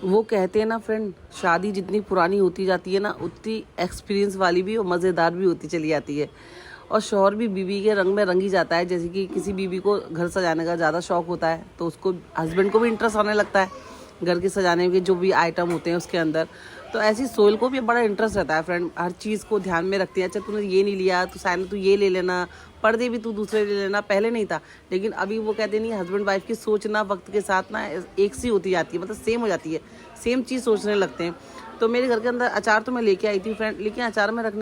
वो कहते हैं ना फ्रेंड, शादी जितनी पुरानी होती जाती है ना, उतनी एक्सपीरियंस वाली भी और मज़ेदार भी होती चली जाती है। और शौहर भी बीवी के रंग में रंग ही जाता है। जैसे कि किसी बीवी को घर सजाने का ज़्यादा शौक होता है तो उसको हस्बैंड को भी इंटरेस्ट आने लगता है घर के सजाने के जो भी आइटम होते हैं उसके अंदर। तो ऐसी सोहेल को भी बड़ा इंटरेस्ट रहता है फ्रेंड, हर चीज़ को ध्यान में रखती है। अच्छा तूने ये नहीं लिया तो साइना तू ये ले लेना, पर्दे भी तू दूसरे ले लेना। पहले नहीं था, लेकिन अभी वो कहते नहीं, हस्बैंड वाइफ की सोच ना वक्त के साथ ना एक सी होती जाती है, मतलब सेम हो जाती है, सेम चीज़ सोचने लगते हैं। तो मेरे घर के अंदर अचार तो मैं लेके आई थी फ्रेंड, लेकिन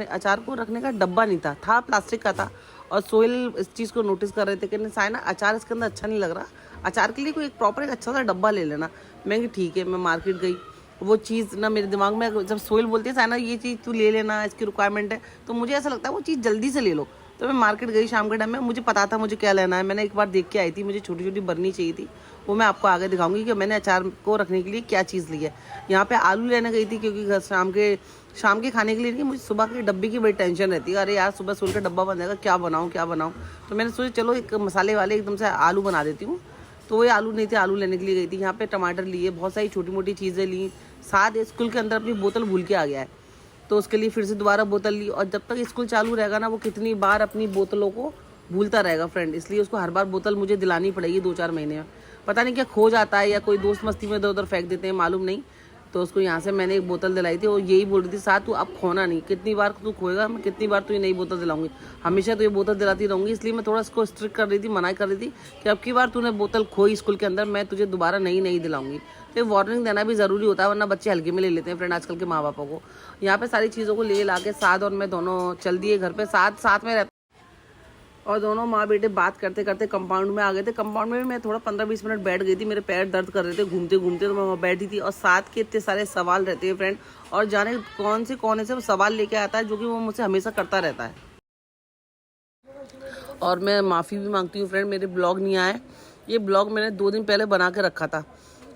अचार को रखने का डब्बा नहीं था प्लास्टिक का था। और सोहेल इस चीज़ को नोटिस कर रहे थे कि साइना अचार इसके अंदर अच्छा नहीं लग रहा, अचार के लिए कोई एक अच्छा सा डब्बा ले लेना। मैं ठीक है, मैं मार्केट गई। वो चीज़ ना मेरे दिमाग में, जब सोहेल बोलती है साइना ये चीज़ तू ले लेना, इसकी रिक्वायरमेंट है, तो मुझे ऐसा लगता है वो चीज़ जल्दी से ले लो। तो मैं मार्केट गई शाम के टाइम में, मुझे पता था मुझे क्या लेना है। मैंने एक बार देख के आई थी, मुझे छोटी छोटी बर्नी चाहिए थी, वो मैं आपको आगे दिखाऊंगी कि मैंने अचार को रखने के लिए क्या चीज़ ली है। यहाँ पे आलू लेने गई थी क्योंकि घर शाम के खाने के लिए नहीं, मुझे सुबह के डब्बे की बड़ी टेंशन रहती है। अरे यार सुबह सोल का डब्बा बन जाएगा, क्या बनाऊँ। तो मैंने सोचा चलो एक मसाले वाले एकदम से आलू बना देती हूँ। तो वही आलू नहीं थे, आलू लेने के लिए गई थी। यहाँ पे टमाटर लिए, बहुत सारी छोटी मोटी चीज़ें ली। साथ स्कूल के अंदर अपनी बोतल भूल के आ गया है, तो उसके लिए फिर से दोबारा बोतल ली। और जब तक स्कूल चालू रहेगा ना, वो कितनी बार अपनी बोतलों को भूलता रहेगा फ्रेंड, इसलिए उसको हर बार बोतल मुझे दिलानी पड़ेगी 2-4 महीने में। पता नहीं क्या खो जाता है या कोई दोस्त मस्ती में इधर उधर फेंक देते हैं, मालूम नहीं। तो उसको यहाँ से मैंने एक बोतल दिलाई थी और यही बोल रही थी साथ तू अब खोना नहीं, कितनी बार तू खोएगा, मैं कितनी बार तू ये नई बोतल दिलाऊंगी, हमेशा तो ये बोतल दिलाती रहूँगी। इसलिए मैं थोड़ा इसको स्ट्रिक्ट कर रही थी, मना कर रही थी कि अब की बार तूने बोतल खोई स्कूल के अंदर, मैं तुझे दोबारा नई दिलाऊंगी। तो वार्निंग देना भी ज़रूरी होता है, वरना बच्चे हल्के में ले लेते हैं फ्रेंड आजकल के माँ बापों को। यहाँ पे सारी चीज़ों को ले ला के साथ और मैं दोनों चल दिए घर पे, साथ में रहते। और दोनों माँ बेटे बात करते करते कंपाउंड में आ गए थे। कंपाउंड में भी मैं थोड़ा 15-20 मिनट बैठ गई थी, मेरे पैर दर्द कर रहे थे घूमते घूमते, तो मैं वहाँ बैठी थी। और साथ के इतने सारे सवाल रहते हैं फ्रेंड, और जाने कौन से कोने से वो सवाल लेके आता है जो कि वो मुझसे हमेशा करता रहता है। और मैं माफ़ी भी मांगती हूँ फ्रेंड, मेरे ब्लॉग नहीं आए। ये ब्लॉग मैंने 2 दिन पहले बना के रखा था,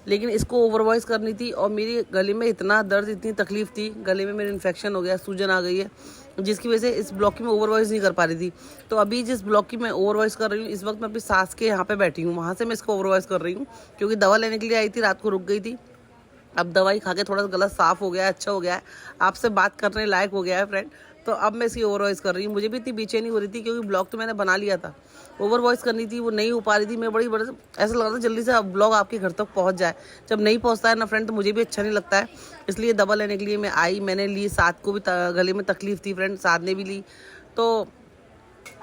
लेकिन इसको ओवर वॉइस करनी थी। और मेरी गले में इतना दर्द, इतनी तकलीफ थी, गले में मेरे इन्फेक्शन हो गया, सूजन आ गई है, जिसकी वजह से इस ब्लॉग की मैं ओवर वॉइस नहीं कर पा रही थी। तो अभी जिस ब्लॉग की मैं ओवर वॉइस कर रही हूँ, इस वक्त मैं अपनी सास के यहाँ पे बैठी हूँ, वहाँ से मैं इसको ओवर वॉइस कर रही हूँ, क्योंकि दवा लेने के लिए आई थी, रात को रुक गई थी। अब दवाई खा के थोड़ा गला साफ़ हो गया है, अच्छा हो गया है, आपसे बात करने लायक हो गया है फ्रेंड। तो अब मैं इसकी ओवर वॉइस कर रही हूँ। मुझे भी इतनी बेचैनी हो रही थी क्योंकि ब्लॉग तो मैंने बना लिया था, ओवर वॉइस करनी थी, वो नहीं हो पा रही थी। मैं बड़े ऐसा लग रहा था जल्दी से ब्लॉग आपके घर तक पहुँच जाए। जब नहीं पहुँचता है ना फ्रेंड, तो मुझे भी अच्छा नहीं लगता है। इसलिए दवा लेने के लिए मैं आई, मैंने ली, साथ को भी गले में तकलीफ थी फ्रेंड, साथ ने भी ली। तो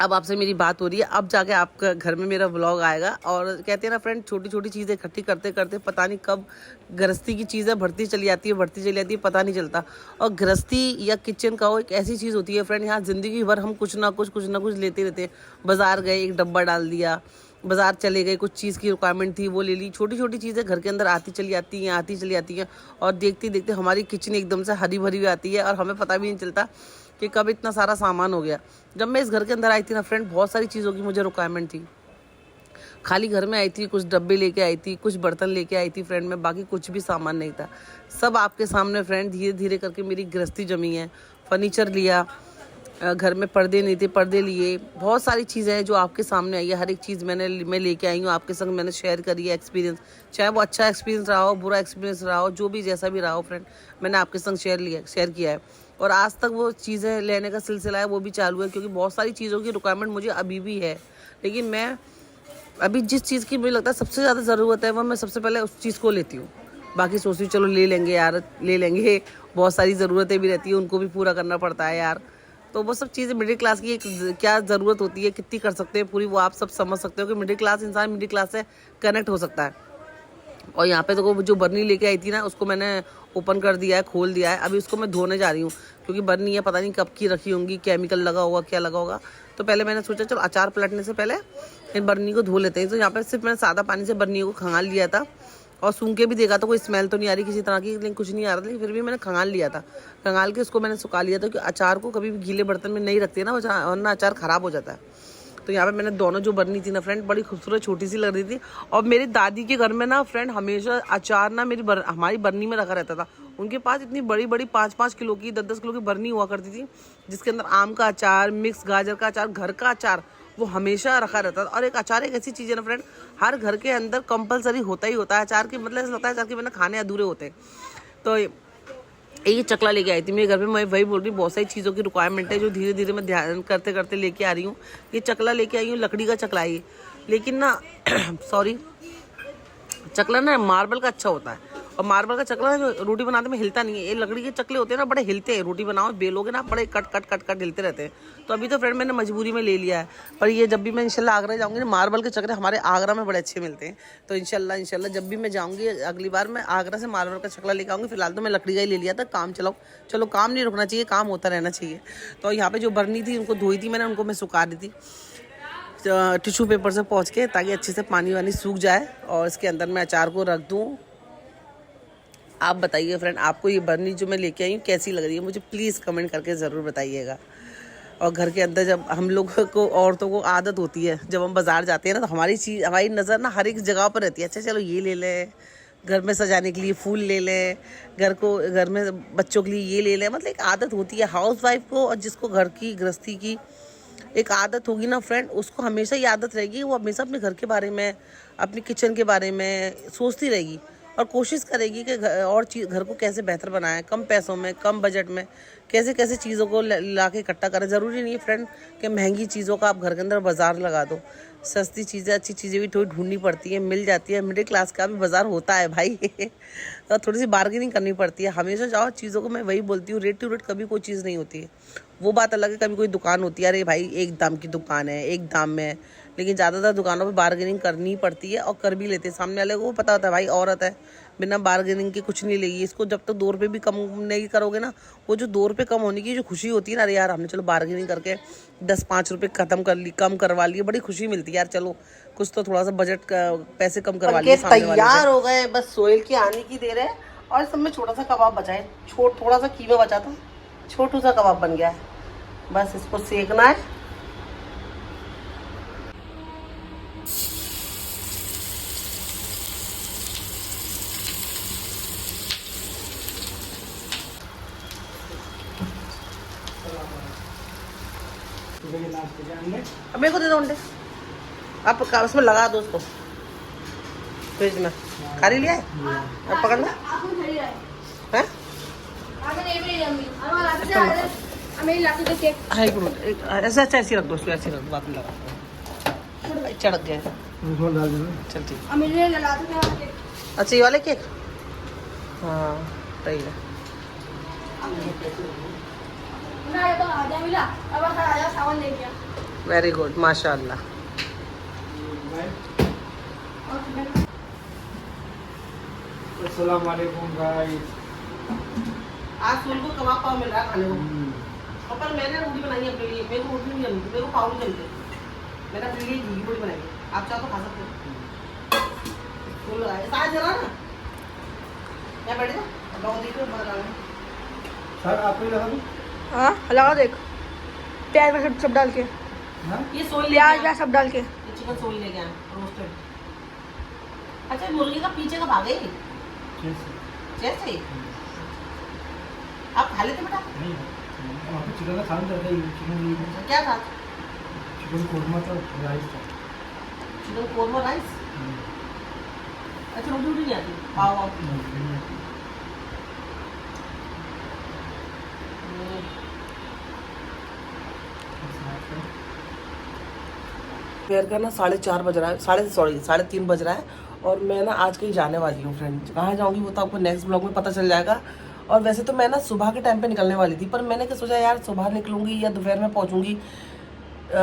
अब आपसे मेरी बात हो रही है, अब जाके आपका घर में मेरा व्लॉग आएगा। और कहते हैं ना फ्रेंड, छोटी छोटी चीज़ें इकट्ठी करते करते पता नहीं कब गृहस्थी की चीज़ें बढ़ती चली जाती है, पता नहीं चलता। और गृहस्थी या किचन का वो एक ऐसी चीज़ होती है फ्रेंड, यहाँ ज़िंदगी भर हम कुछ ना कुछ लेते रहते हैं। बाज़ार गए, एक डब्बा डाल दिया, बाज़ार चले गए, कुछ चीज़ की रिक्वायरमेंट थी वो ले ली। छोटी छोटी चीज़ें घर के अंदर आती चली आती हैं, और देखते देखते हमारी किचन एकदम से हरी भरी आती है और हमें पता भी नहीं चलता कि कब इतना सारा सामान हो गया। जब मैं इस घर के अंदर आई थी ना फ्रेंड, बहुत सारी चीज़ों की मुझे रिक्वायरमेंट थी। खाली घर में आई थी, कुछ डब्बे लेके आई थी, कुछ बर्तन लेके आई थी फ्रेंड में, बाकी कुछ भी सामान नहीं था। सब आपके सामने फ्रेंड, धीरे धीरे करके मेरी गृहस्थी जमी है। फर्नीचर लिया, घर में पर्दे नहीं थे, पर्दे लिए, बहुत सारी चीज़ें हैं जो आपके सामने आई है। हर एक चीज़ मैं लेके आई हूँ आपके संग, मैंने शेयर करी है एक्सपीरियंस। चाहे वो अच्छा एक्सपीरियंस रहा हो, बुरा एक्सपीरियंस रहा हो, जो भी जैसा भी रहा हो फ्रेंड, मैंने आपके संग शेयर किया है। और आज तक वो चीज़ें लेने का सिलसिला है वो भी चालू है, क्योंकि बहुत सारी चीज़ों की रिक्वायरमेंट मुझे अभी भी है। लेकिन मैं अभी जिस चीज़ की मुझे लगता है सबसे ज़्यादा ज़रूरत है, वो मैं सबसे पहले उस चीज़ को लेती हूँ। बाकी सोचती हूँ चलो ले लेंगे यार, ले लेंगे। बहुत सारी ज़रूरतें भी रहती है, उनको भी पूरा करना पड़ता है यार। तो वो सब चीज़ें मिडिल क्लास की एक क्या ज़रूरत होती है, कितनी कर सकते हैं पूरी, वो आप सब समझ सकते हो कि मिडिल क्लास इंसान मिडिल क्लास से कनेक्ट हो सकता है। और यहाँ पे तो जो बर्नी लेके आई थी ना, उसको मैंने ओपन कर दिया है, खोल दिया है। अभी उसको मैं धोने जा रही हूँ, क्योंकि बर्नी है, पता नहीं कब की रखी होंगी, केमिकल लगा होगा, क्या लगा होगा। तो पहले मैंने सोचा चलो अचार पलटने से पहले इन बर्नी को धो लेते हैं। तो यहाँ पे सिर्फ मैंने सादा पानी से बर्नी को खंगाल लिया था, और सूंघ के भी देखा था, कोई स्मेल तो नहीं आ रही किसी तरह की, लेकिन कुछ नहीं आ रहा था, लेकिन फिर भी मैंने खंगाल लिया था। खंगाल के उसको मैंने सुखा लिया था, क्योंकि अचार को कभी भी गीले बर्तन में नहीं रखते ना, वरना अचार ख़राब हो जाता है। तो यहाँ पे मैंने दोनों जो बर्नी थी ना फ्रेंड, बड़ी खूबसूरत छोटी सी लग रही थी। और मेरी दादी के घर में ना फ्रेंड, हमेशा अचार ना हमारी बर्नी में रखा रहता था। उनके पास इतनी बड़ी बड़ी 5-5 किलो की, 10-10 किलो की बर्नी हुआ करती थी, जिसके अंदर आम का अचार, मिक्स गाजर का अचार, घर का अचार, वो हमेशा रखा रहता था। और एक अचार एक ऐसी चीज़ है ना फ्रेंड, हर घर के अंदर कंपलसरी होता ही होता है अचार की, मतलब ऐसा लगता है अचार के बिना खाने अधूरे होते हैं। तो ये चकला लेके आई थी मेरे घर पे, मैं वही बोल रही हूँ, बहुत सारी चीज़ों की रिक्वायरमेंट है जो धीरे धीरे मैं ध्यान करते करते लेके आ रही हूँ। ये चकला लेके आई हूँ, लकड़ी का चकला है ये, लेकिन ना सॉरी, चकला ना मार्बल का अच्छा होता है, और मार्बल का चकला जो रोटी बनाने में हिलता नहीं है। ये लकड़ी के चकले होते हैं ना, बड़े हिलते हैं, रोटी बनाओ बेलोगे ना, बड़े कट कट कट कट हिलते रहते हैं। तो अभी तो फ्रेंड मैंने मजबूरी में ले लिया है, पर ये जब भी मैं इंशाल्लाह आगरा जाऊँगी ना, मार्बल के चकले हमारे आगरा में बड़े अच्छे मिलते हैं। तो इंशाल्लाह जब भी मैं जाऊँगी अगली बार मैं आगरा से मार्बल का चकला लेकर आऊँगी। फिलहाल तो मैं लकड़ी का ही ले लिया था, काम चलो काम नहीं रुकना चाहिए, काम होता रहना चाहिए। तो यहाँ पर जो बर्नी थी उनको धोई थी मैंने, उनको मैं सुखा दी थी टिश्यू पेपर से पोंछ के, ताकि अच्छे से पानी वानी सूख जाए और इसके अंदर मैं अचार को रख दूँ। आप बताइए फ्रेंड, आपको ये बर्नी जो मैं लेके आई हूँ कैसी लग रही है, मुझे प्लीज़ कमेंट करके ज़रूर बताइएगा। और घर के अंदर जब हम लोग को, औरतों को आदत होती है, जब हम बाज़ार जाते हैं ना, तो हमारी नज़र ना हर एक जगह पर रहती है। अच्छा चलो ये ले लें, घर में सजाने के लिए फूल ले लें, घर में बच्चों के लिए ये ले लें, मतलब एक आदत होती है हाउस वाइफ को। और जिसको घर की गृहस्थी की एक आदत होगी ना फ्रेंड, उसको हमेशा ये आदत रहेगी, वो हमेशा अपने घर के बारे में, अपने किचन के बारे में सोचती रहेगी और कोशिश करेगी कि घर को कैसे बेहतर बनाएं, कम पैसों में, कम बजट में, कैसे कैसे चीज़ों को ला के इकट्ठा करें। ज़रूरी नहीं है फ्रेंड कि महंगी चीज़ों का आप घर के अंदर बाज़ार लगा दो, सस्ती चीज़ें, अच्छी चीज़ें भी थोड़ी ढूंढनी पड़ती हैं, मिल जाती है। मिडिल क्लास का भी बाज़ार होता है भाई तो थोड़ी सी बार्गेनिंग करनी पड़ती है। हमेशा जाओ चीज़ों को, मैं वही बोलती हूँ, रेट टू रेट कभी कोई चीज़ नहीं होती है। वो बात अलग है, कभी कोई दुकान होती है, अरे भाई एक दाम की दुकान है, एक दाम में है, लेकिन ज़्यादातर दुकानों पे बार्गेनिंग करनी पड़ती है और कर भी लेते हैं। सामने वाले को पता होता है भाई औरत है, बिना बार्गेनिंग के कुछ नहीं लेगी। इसको जब तक 2 रुपये भी कम नहीं करोगे ना, वो जो 2 रुपये कम होने की जो खुशी होती है ना, अरे यार हमने चलो बार्गेनिंग करके 10-5 रुपये कम करवा लिए, बड़ी खुशी मिलती है यार। चलो कुछ तो थोड़ा सा बजट का पैसे कम करवा लिए। तैयार हो गए, बस सोहेल के आने की देर है। और सब में छोटा सा कबाब बचा है, थोड़ा सा कीमा बचा था, छोटू सा कबाब बन गया है, बस इसको सेकना है। अब मेरे को दे दो अंडे, आप उसमें लगा दो उसको फ्रिज में। खाली लिया है, अब पकड़ना है। ऐसे अच्छा ऐसी रख दो उसको, ऐसी रख दो, आप लगा चढ़क गए। चल ठीक। अच्छा ये वाले केक, हाँ सही है। वेरी गुड, माशाल्लाह। अस्सलाम वालेकुम गाइस। आज सोल को कबाब पाव मिल रहा है खाने को। पर मैंने रोटी बनाई है अपने लिए, मेरे को रोटी नहीं जमती, मेरे को पाव नहीं जमते। मैंने अपने लिए घी रोटी बनाई है, आप चाहो तो खा सकते हो। फूल लगाए साथ जरा ना, क्या बैठे ना लगा देखो बना लो सर, आपको लगा दूं? हाँ लगा देख, प्याज में सब डाल के, ये सोल प्याज सब डाल के। ये चिकन सोल लेके आए रोस्टेड। अच्छा मुर्गी का पीछे का भाग है जैसे आप खा लेते बेटा? नहीं, वहाँ पे चिकन का खाना चलता है, चिकन क्या था? चिकन कोरमा था, राइस था। Chicken korma rice. अच्छा रोटी रोटी नहीं आती, पाव वाव? दोपहर का ना 4:30 बज रहा है, 3:30 बज रहा है। और मैं ना आज कहीं जाने वाली हूँ फ्रेंड, कहाँ जाऊँगी वो तो आपको नेक्स्ट ब्लॉग में पता चल जाएगा। और वैसे तो मैं ना सुबह के टाइम पे निकलने वाली थी, पर मैंने क्या सोचा यार सुबह निकलूँगी या दोपहर में पहुँचूँगी,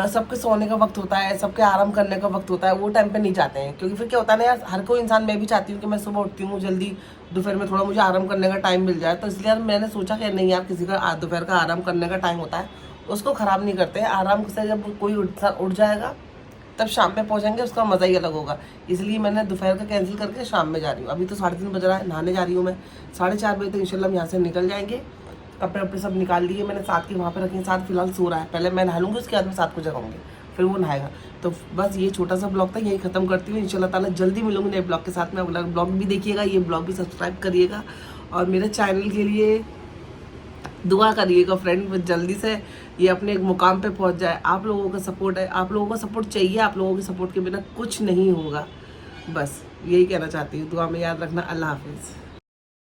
सबके सोने का वक्त होता है, सबके आराम करने का वक्त होता है, वो टाइम पे नहीं जाते हैं। क्योंकि फिर क्या होता है ना यार, हर कोई इंसान, मैं भी चाहती हूँ कि मैं सुबह उठती हूँ जल्दी, दोपहर में थोड़ा मुझे आराम करने का टाइम मिल जाए। तो इसलिए यार मैंने सोचा कि नहीं यार, किसी का दोपहर का आराम करने का टाइम होता है, उसको ख़राब नहीं करते हैं। आराम से जब कोई उठ जाएगा तब शाम में पहुंचेंगे, उसका मज़ा ही अलग होगा। इसलिए मैंने दोपहर का कैंसिल करके शाम में जा रही हूँ। अभी तो 3:30 बज रहा है, नहाने जा रही हूँ मैं। 4:30 बजे तक इंशाल्लाह हम यहाँ से निकल जाएंगे। कपड़े वपड़े सब निकाल दिए मैंने, साथ के वहाँ पे रखे। साथ फिलहाल सो रहा है, पहले मैं नहा लूँगी, उसके बाद में साथ को जगाऊंगी, फिर वो नहाएगा। तो बस ये छोटा सा ब्लॉग था, यही खत्म करती हूँ। इंशाल्लाह ताला जल्दी मिलूंगी नए ब्लॉग के साथ में। ब्लॉग भी देखिएगा, ये ब्लॉग भी सब्सक्राइब करिएगा और मेरे चैनल के लिए दुआ करिएगा फ्रेंड, वो जल्दी से ये अपने एक मुकाम पे पहुंच जाए। आप लोगों का सपोर्ट है, आप लोगों का सपोर्ट चाहिए, आप लोगों के सपोर्ट के बिना कुछ नहीं होगा। बस यही कहना चाहती हूँ, दुआ में याद रखना। अल्लाह हाफिज़।